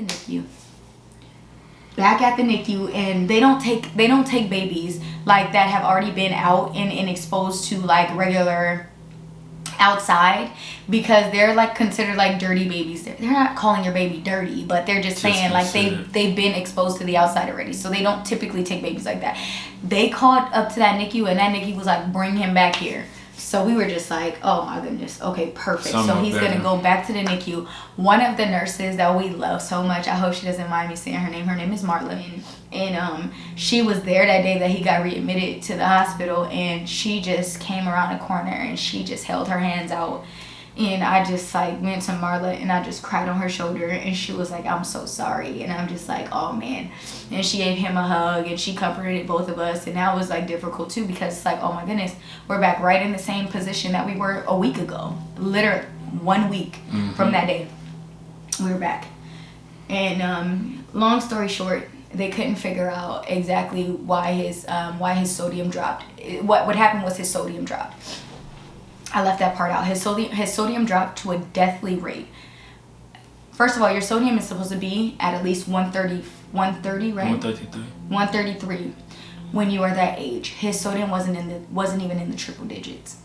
the NICU. Back at the NICU, and they don't take babies like that have already been out and exposed to like regular outside, because they're like considered like dirty babies. They're not calling your baby dirty, but they're just saying like they've been exposed to the outside already, so they don't typically take babies like that. They called up to that NICU, and that NICU was like, bring him back here. So we were just like, oh my goodness, okay, perfect. So he's gonna go back to the NICU. One of the nurses that we love so much, I hope she doesn't mind me saying her name is Marla, and she was there that day that he got readmitted to the hospital, and she just came around the corner and she just held her hands out, and I just like went to Marla and I just cried on her shoulder, and she was like, I'm so sorry, and I'm just like, oh man. And she gave him a hug and she comforted both of us, and that was like difficult too, because it's like, oh my goodness, we're back right in the same position that we were a week ago. Literally 1 week from that day we were back. And long story short, they couldn't figure out exactly why his sodium dropped. What happened was his sodium dropped. I left that part out. His sodium dropped to a deathly rate. First of all, your sodium is supposed to be at least 130, right? 133. 133 when you are that age. His sodium wasn't even in the triple digits.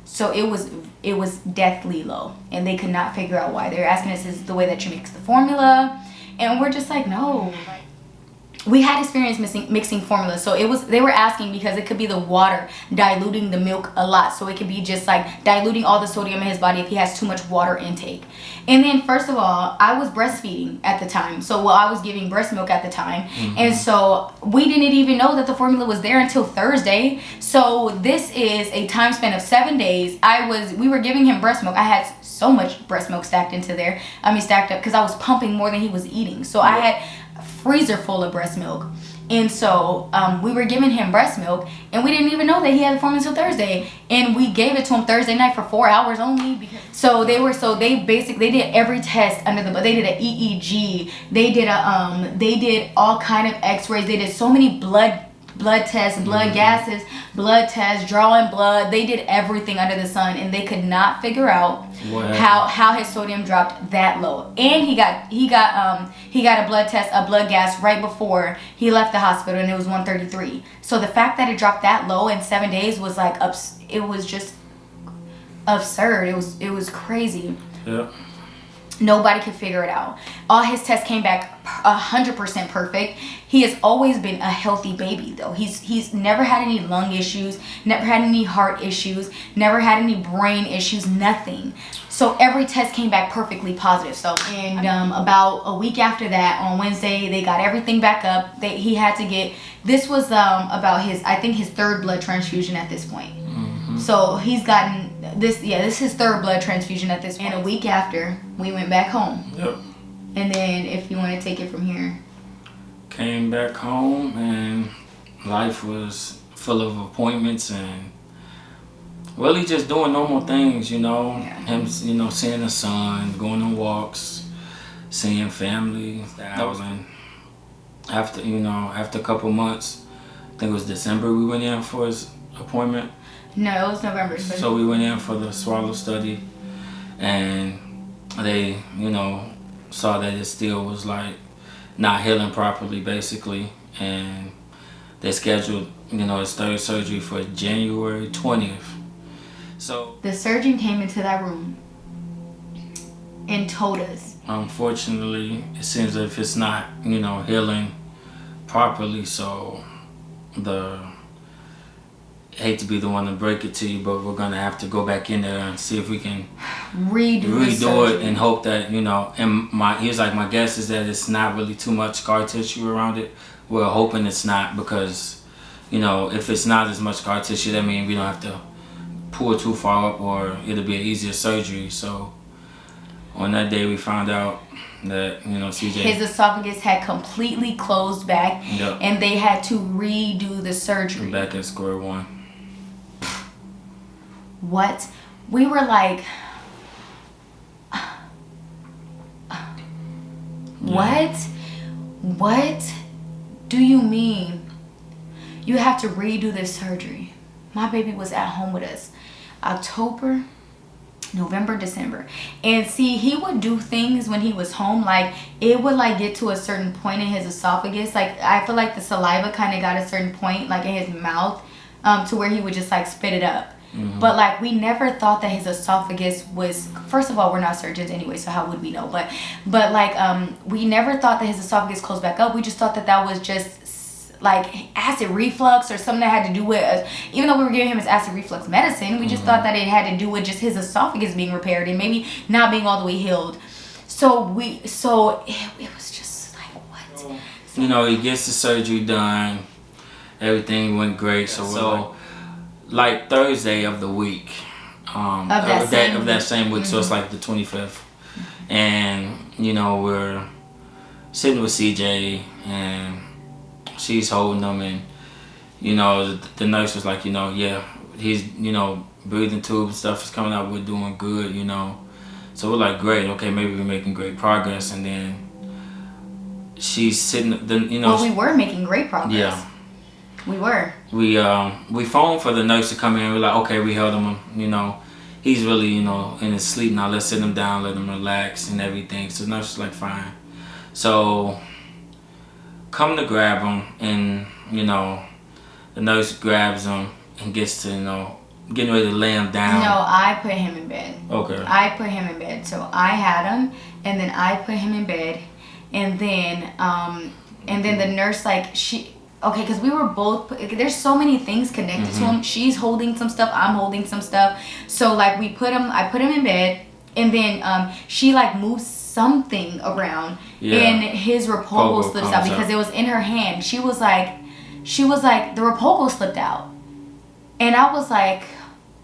So it was deathly low, and they could not figure out why. They're asking us, is it the way that you mix the formula? And we're just like, no. We had experience mixing formulas, so they were asking because it could be the water diluting the milk a lot, so it could be just like diluting all the sodium in his body if he has too much water intake. And then first of all, I was breastfeeding at the time, so I was giving breast milk at the time, and so we didn't even know that the formula was there until Thursday. So this is a time span of 7 days. We were giving him breast milk. I had so much breast milk stacked up because I was pumping more than he was eating. So I had freezer full of breast milk, and so we were giving him breast milk, and we didn't even know that he had the formula until Thursday, and we gave it to him Thursday night for 4 hours only. They did every test under they did an EEG, they did all kind of x-rays, they did so many blood tests, blood gases, blood tests, drawing blood. They did everything under the sun, and they could not figure out how his sodium dropped that low. And he got a blood gas right before he left the hospital, and it was 133. So the fact that it dropped that low in 7 days was like it was just absurd. It was crazy. Yeah. Nobody could figure it out. All his tests came back 100% perfect. He has always been a healthy baby, though. He's never had any lung issues, never had any heart issues, never had any brain issues, nothing. So every test came back perfectly positive. So, and about a week after that, on Wednesday, they got everything back up. He had to get, this was about his third blood transfusion at this point. So he's gotten this is his third blood transfusion at this point. And a week after, we went back home. Yep. And then if you want to take it from here. Came back home, and life was full of appointments and really just doing normal things, Him, seeing the sun, going on walks, seeing family. And after a couple months, I think it was December, we went in for his appointment. No, it was November. So we went in for the swallow study, and they, saw that it still was like not healing properly, basically, and they scheduled, his third surgery for January 20th. So the surgeon came into that room and told us, unfortunately, it seems as if it's not, healing properly. So I hate to be the one to break it to you, but we're gonna have to go back in there and see if we can redo it, and hope that And he was like, my guess is that it's not really too much scar tissue around it. We're hoping it's not, because if it's not as much scar tissue, that means we don't have to pull too far up, or it'll be an easier surgery. So on that day, we found out that CJ, his esophagus had completely closed back. Yep. And they had to redo the surgery. Back at square one. What? We were like, what? What do you mean you have to redo this surgery? My baby was at home with us October, November, December. And see, he would do things when he was home, like it would like get to a certain point in his esophagus. Like I feel like the saliva kind of got a certain point, like in his mouth, to where he would just like spit it up. But like we never thought that his esophagus was, first of all, we're not surgeons anyway, so how would we know? But like we never thought that his esophagus closed back up. We just thought that that was just like acid reflux or something that had to do with, even though we were giving him his acid reflux medicine, we just thought that it had to do with just his esophagus being repaired and maybe not being all the way healed. So it was just like, what? You know, he gets the surgery done, everything went great. So like Thursday of the week, of that same week, so it's like the 25th, and you know, we're sitting with CJ and she's holding him, and you know, the nurse was like, you know, yeah, he's, you know, breathing tube and stuff is coming out, we're doing good, you know. So we're like, great, okay, maybe we're making great progress. And then she's sitting, you know. Well, we were making great progress. Yeah. We were. We phoned for the nurse to come in. We're like, okay, we held him, you know, he's really, you know, in his sleep now. Let's sit him down, let him relax and everything. So the nurse was like, fine. So come to grab him, and you know, the nurse grabs him and gets to, you know, getting ready to lay him down. No, I put him in bed. Okay. I put him in bed. So I had him, and then I put him in bed, and then the nurse, like, because we were both, there's so many things connected to him. She's holding some stuff, I'm holding some stuff. So like I put him in bed, and then she like moves something around, and his Rapogel slips out because it was in her hand. She was like, the Rapogel slipped out. And I was like,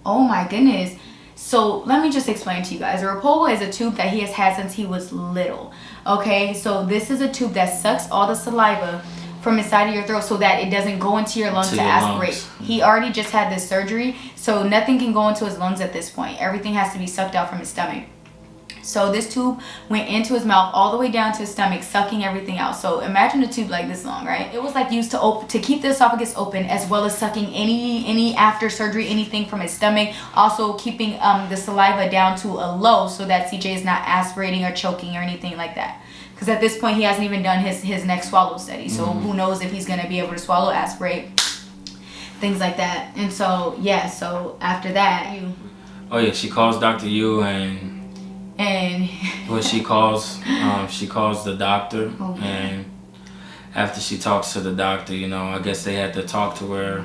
oh my goodness. So let me just explain to you guys. A Rapogel is a tube that he has had since he was little. Okay, so this is a tube that sucks all the saliva from inside of your throat so that it doesn't go into your lungs to aspirate. He already just had this surgery, so nothing can go into his lungs at this point. Everything has to be sucked out from his stomach. So this tube went into his mouth all the way down to his stomach, sucking everything out. So imagine a tube like this long, right? It was like used to keep the esophagus open, as well as sucking any after surgery, anything from his stomach. Also keeping the saliva down to a low so that CJ is not aspirating or choking or anything like that. Because at this point, he hasn't even done his next swallow study. So who knows if he's going to be able to swallow, aspirate, things like that. And so, yeah, so after that, she calls Dr. Yu, and well, she calls the doctor, and after she talks to the doctor, you know, I guess they had to talk to her.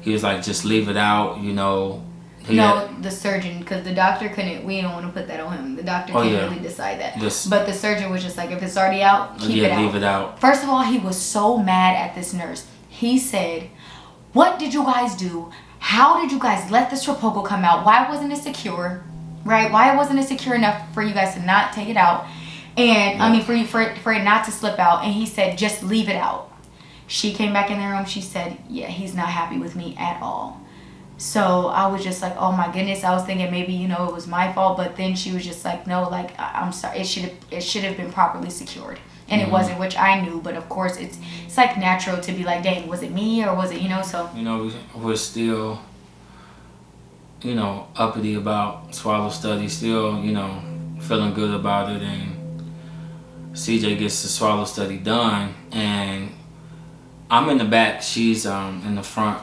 He was like, just leave it out, you know. The surgeon, because the doctor couldn't, we don't want to put that on him. The doctor can't really decide that. But the surgeon was just like, if it's already out, keep it out. Leave it out. First of all, he was so mad at this nurse. He said, what did you guys do? How did you guys let this Rapogel come out? Why wasn't it secure? Right? Why wasn't it secure enough for you guys to not take it out? And I mean, for it not to slip out. And he said, just leave it out. She came back in the room. She said, yeah, he's not happy with me at all. So I was just like, oh my goodness. I was thinking maybe, you know, it was my fault. But then she was just like, no, like, I'm sorry. It should have been properly secured. And it wasn't, which I knew. But of course, it's like natural to be like, dang, was it me or was it, you know? So, you know, we're still, you know, uppity about swallow study, still, you know, feeling good about it. And CJ gets the swallow study done, and I'm in the back, she's in the front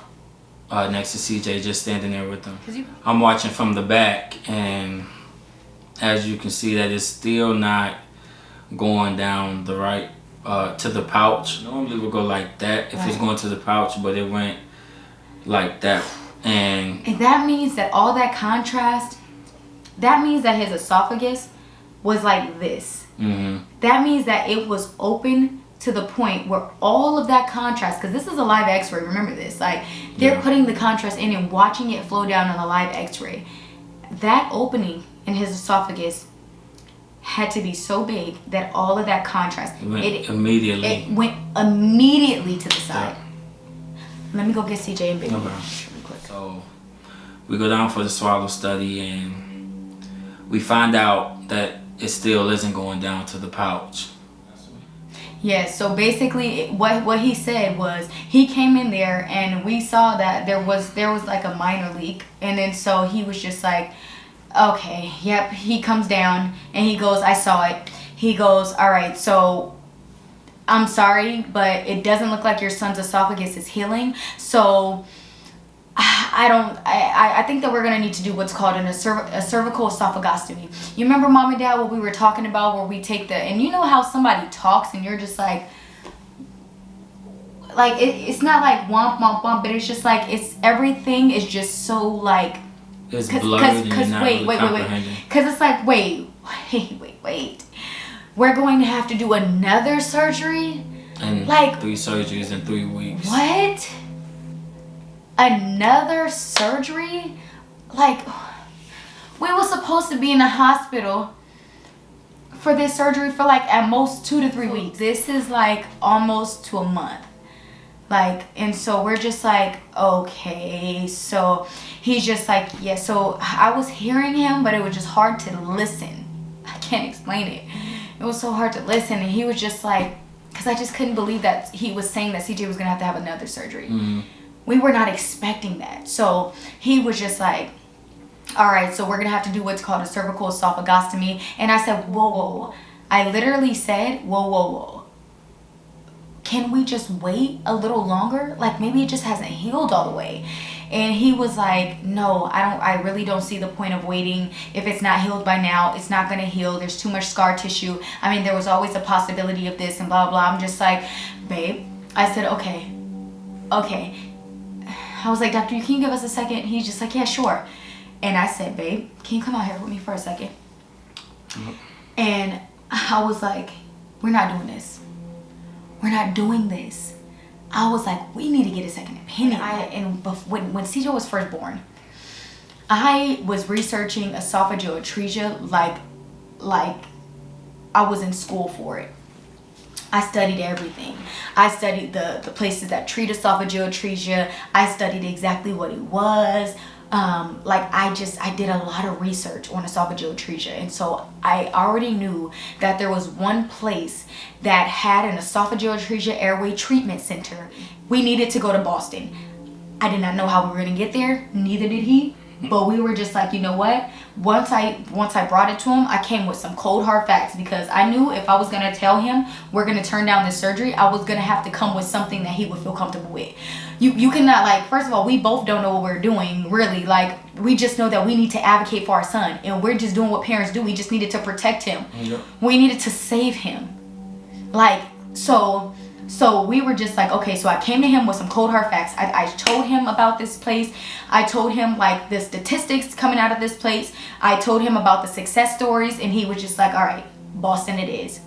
next to CJ, just standing there with him. I'm watching from the back, and as you can see, that it's still not going down the right to the pouch. Normally we'll go like that if it's going to the pouch, but it went like that. And that means that all that contrast, that means that his esophagus was like this. That means that it was open to the point where all of that contrast, because this is a live x-ray, remember this, like they're putting the contrast in and watching it flow down on the live x-ray. That opening in his esophagus had to be so big that all of that contrast, it went immediately to the side. Let me go get CJ and baby. So we go down for the swallow study, and we find out that it still isn't going down to the pouch. Yeah, so basically what he said was he came in there and we saw that there was like a minor leak, and then so he was just like, okay, yep. He comes down and he goes, I saw it. He goes, all right, so I'm sorry, but it doesn't look like your son's esophagus is healing. So I think that we're going to need to do what's called a cervical esophagostomy. You remember, Mom and Dad, what we were talking about, where we take and you know how somebody talks and you're just like it's not like womp womp womp, but it's just like everything is just so like it's blurred and you're not really comprehending. Because it's like wait, we're going to have to do another surgery, and like 3 surgeries in 3 weeks. What? Another surgery? Like, we were supposed to be in the hospital for this surgery for like at most 2 to 3 weeks. This is like almost to a month. Like, and so we're just like, okay. So he's just like, yeah. So I was hearing him, but it was just hard to listen. I can't explain it. It was so hard to listen. And he was just like, because I just couldn't believe that he was saying that CJ was going to have another surgery. Mm-hmm. We were not expecting that. So he was just like, all right, so we're going to have to do what's called a cervical esophagostomy. And I said, whoa. I literally said, whoa. Can we just wait a little longer? Like, maybe it just hasn't healed all the way. And he was like, no, I really don't see the point of waiting. If it's not healed by now, it's not going to heal. There's too much scar tissue. I mean, there was always a possibility of this and blah, blah. I'm just like, babe, I said, okay. I was like, doctor, can you give us a second? He's just like, yeah, sure. And I said, babe, can you come out here with me for a second? Mm-hmm. And I was like, we're not doing this. I was like, we need to get a second opinion. When CJ was first born, I was researching esophageal atresia like I was in school for it. I studied everything. I studied the places that treat esophageal atresia. I studied exactly what it was. I did a lot of research on esophageal atresia. And so I already knew that there was one place that had an esophageal atresia airway treatment center. We needed to go to Boston. I did not know how we were going to get there. Neither did he. But we were just like, you know what? Once I brought it to him, I came with some cold hard facts, because I knew if I was going to tell him we're going to turn down this surgery, I was going to have to come with something that he would feel comfortable with. You cannot, like, first of all, we both don't know what we're doing, really. Like, we just know that we need to advocate for our son, and we're just doing what parents do. We just needed to protect him. Yep. We needed to save him. Like, so we were just like, okay, so I came to him with some cold hard facts. I told him about this place. I told him like the statistics coming out of this place. I told him about the success stories, and he was just like, all right, Boston it is.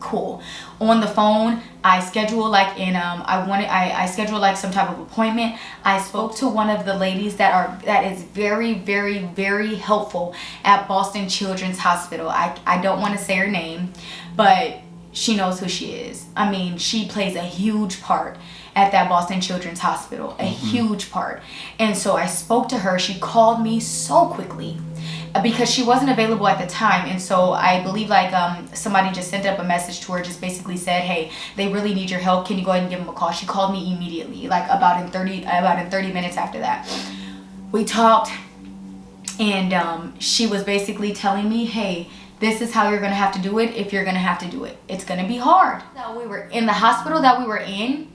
Cool. On the phone, I scheduled I scheduled like some type of appointment. I spoke to one of the ladies that is very, very, very helpful at Boston Children's Hospital. I don't want to say her name, but she knows who she is. I mean, she plays a huge part at that Boston Children's Hospital, a huge part. And so I spoke to her. She called me so quickly because she wasn't available at the time. And so I believe somebody just sent up a message to her, just basically said, hey, they really need your help. Can you go ahead and give them a call? She called me immediately, like about in 30 minutes after that. We talked, and she was basically telling me, hey, this is how you're going to have to do it if you're going to have to do it. It's going to be hard. We were in the hospital that we were in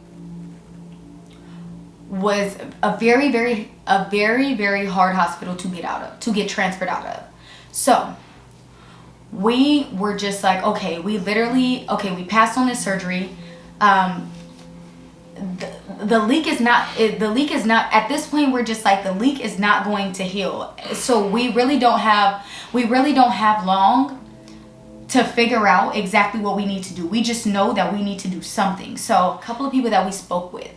was a very, very hard hospital to get transferred out of. So we were just like, okay, we passed on this surgery. The leak is not at this point, we're just like, the leak is not going to heal. So we really don't have long to figure out exactly what we need to do. We just know that we need to do something. So a couple of people that we spoke with,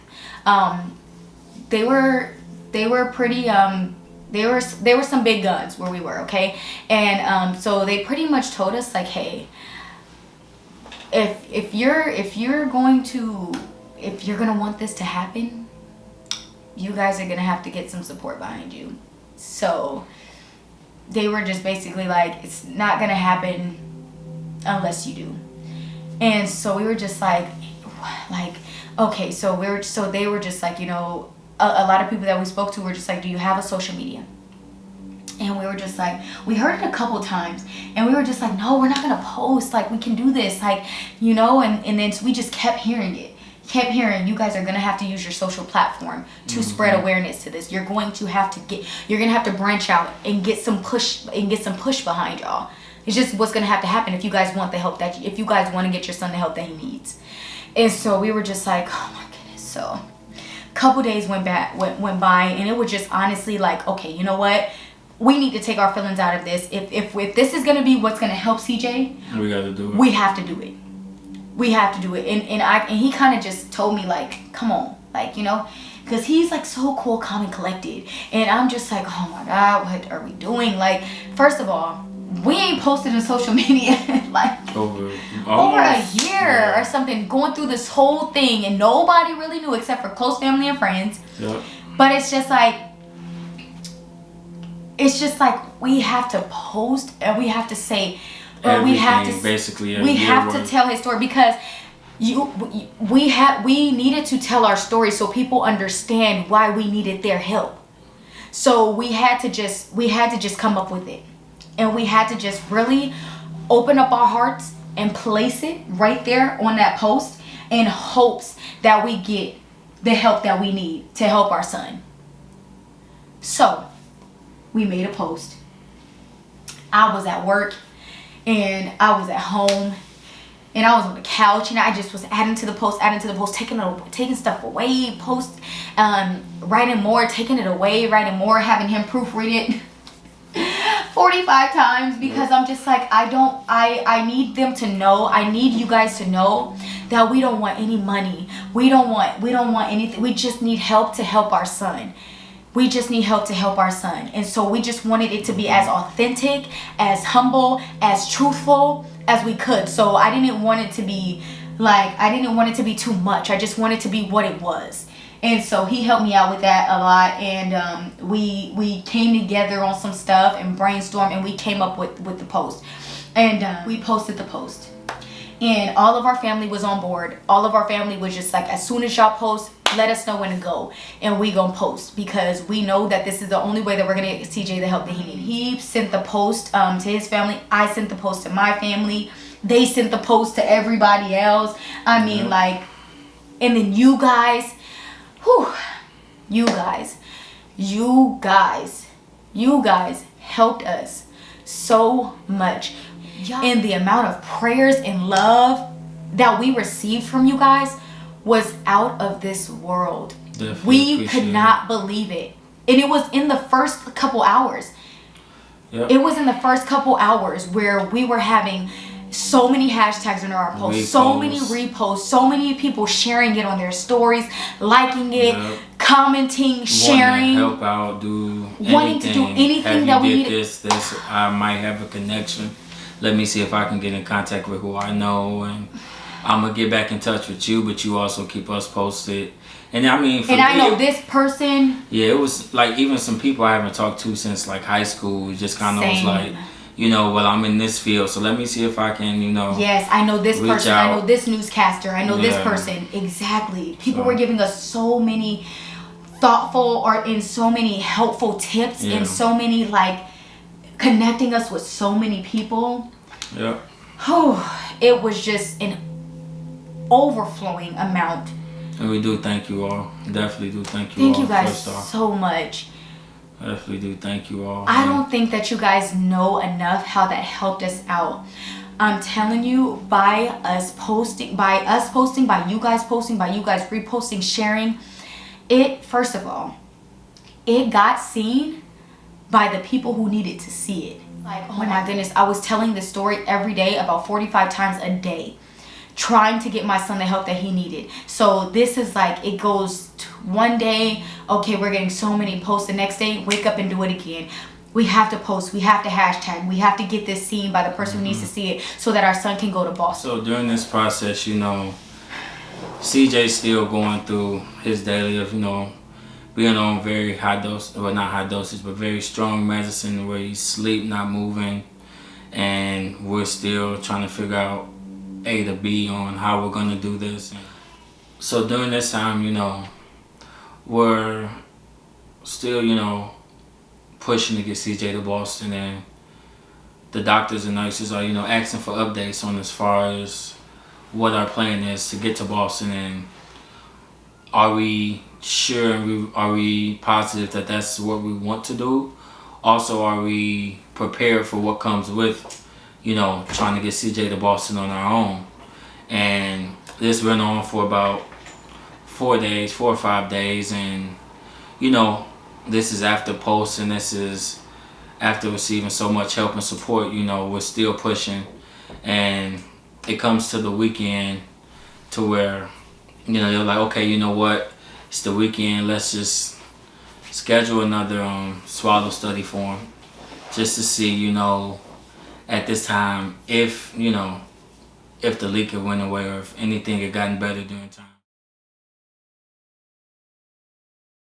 they were pretty they were some big guns where we were, okay? And so they pretty much told us like, hey, if you're gonna want this to happen, you guys are gonna have to get some support behind you. So they were just basically like, it's not gonna happen unless you do. And so we were just like okay, so they were just like, you know, a lot of people that we spoke to were just like, do you have a social media? And we were just like, we heard it a couple times, and we were just like, no, we're not gonna post, like we can do this, like, you know, and then we just kept hearing it. Kept hearing, you guys are gonna have to use your social platform to spread awareness to this. You're gonna have to branch out and get some push behind y'all. It's just what's gonna have to happen if you guys want the help if you guys want to get your son the help that he needs. And so we were just like, oh my goodness. So a couple days went by, and it was just honestly like, okay, you know what? We need to take our feelings out of this. If this is gonna be what's gonna help CJ, we gotta do it. We have to do it. We have to do it. And he kind of just told me like, come on, like, you know, because he's like so cool, calm, and collected. And I'm just like, oh my God, what are we doing? Like, first of all, we ain't posted on social media like over a year or something, going through this whole thing, and nobody really knew except for close family and friends. Yep. But it's just like we have to post, and we have to say, or we have to basically we have to tell his story, because we needed to tell our story so people understand why we needed their help. So we had to just come up with it. And we had to just really open up our hearts and place it right there on that post in hopes that we get the help that we need to help our son. So we made a post. I was at work and I was at home and I was on the couch, and I just was adding to the post, taking stuff away, writing more, taking it away, writing more, having him proofread it 45 times, because I'm just like, I need them to know, I need you guys to know that we don't want any money. We don't want anything. We just need help to help our son. And so we just wanted it to be as authentic, as humble, as truthful as we could. So I didn't want it to be too much. I just wanted it to be what it was. And so he helped me out with that a lot, and we came together on some stuff and brainstormed, and we came up with the post, and we posted the post, and all of our family was on board. All of our family was just like, as soon as y'all post, let us know when to go, and we gonna post, because we know that this is the only way that we're gonna get CJ the help that he needs. He sent the post to his family. I sent the post to my family. They sent the post to everybody else. I mean, like, and then you guys. Whew, you guys helped us so much. And the amount of prayers and love that we received from you guys was out of this world. Definitely we could not believe it. And it was in the first couple hours. Yep. It was in the first couple hours where we were having so many hashtags in our posts, so many reposts, so many people sharing it on their stories, liking it, commenting, sharing, help out, wanting to do anything that we needed. This, I might have a connection. Let me see if I can get in contact with who I know, and I'm gonna get back in touch with you. But you also keep us posted. And I mean, I know this person. Yeah, it was like even some people I haven't talked to since like high school. Just kind of was like, you know, well, I'm in this field, so let me see if I can, you know. Yes, I know this person. I know this newscaster. I know this person. Exactly. People were giving us so many thoughtful and so many helpful tips, and so many, like, connecting us with so many people. Yeah. Oh, it was just an overflowing amount. And we do thank you all. Definitely do thank you all. Thank you guys so much. Definitely do thank you all. I don't think that you guys know enough how that helped us out. I'm telling you, by us posting, by you guys posting, by you guys reposting, sharing, it, first of all, it got seen by the people who needed to see it. Like, oh my goodness, I was telling this story every day, about 45 times a day, trying to get my son the help that he needed. So this is like, it goes one day, okay, we're getting so many posts. The next day, wake up and do it again. We have to post, we have to hashtag, we have to get this seen by the person who needs to see it, so that our son can go to Boston. So during this process, you know, CJ's still going through his daily of, you know, being on very high dose, well, not high dosage, but very strong medicine where he's sleep, not moving, and we're still trying to figure out A to B on how we're gonna do this. So during this time, you know, we're still, you know, pushing to get CJ to Boston, and the doctors and nurses are, asking for updates on as far as what our plan is to get to Boston, and are we sure and are we positive that that's what we want to do? Also, are we prepared for what comes with, trying to get CJ to Boston on our own? And this went on for about 4 or 5 days, and this is after post, and this is after receiving so much help and support. We're still pushing, and it comes to the weekend to where they're like, okay, you know what, it's the weekend, let's just schedule another swallow study for him, just to see, at this time, if the leak had went away or if anything had gotten better during time.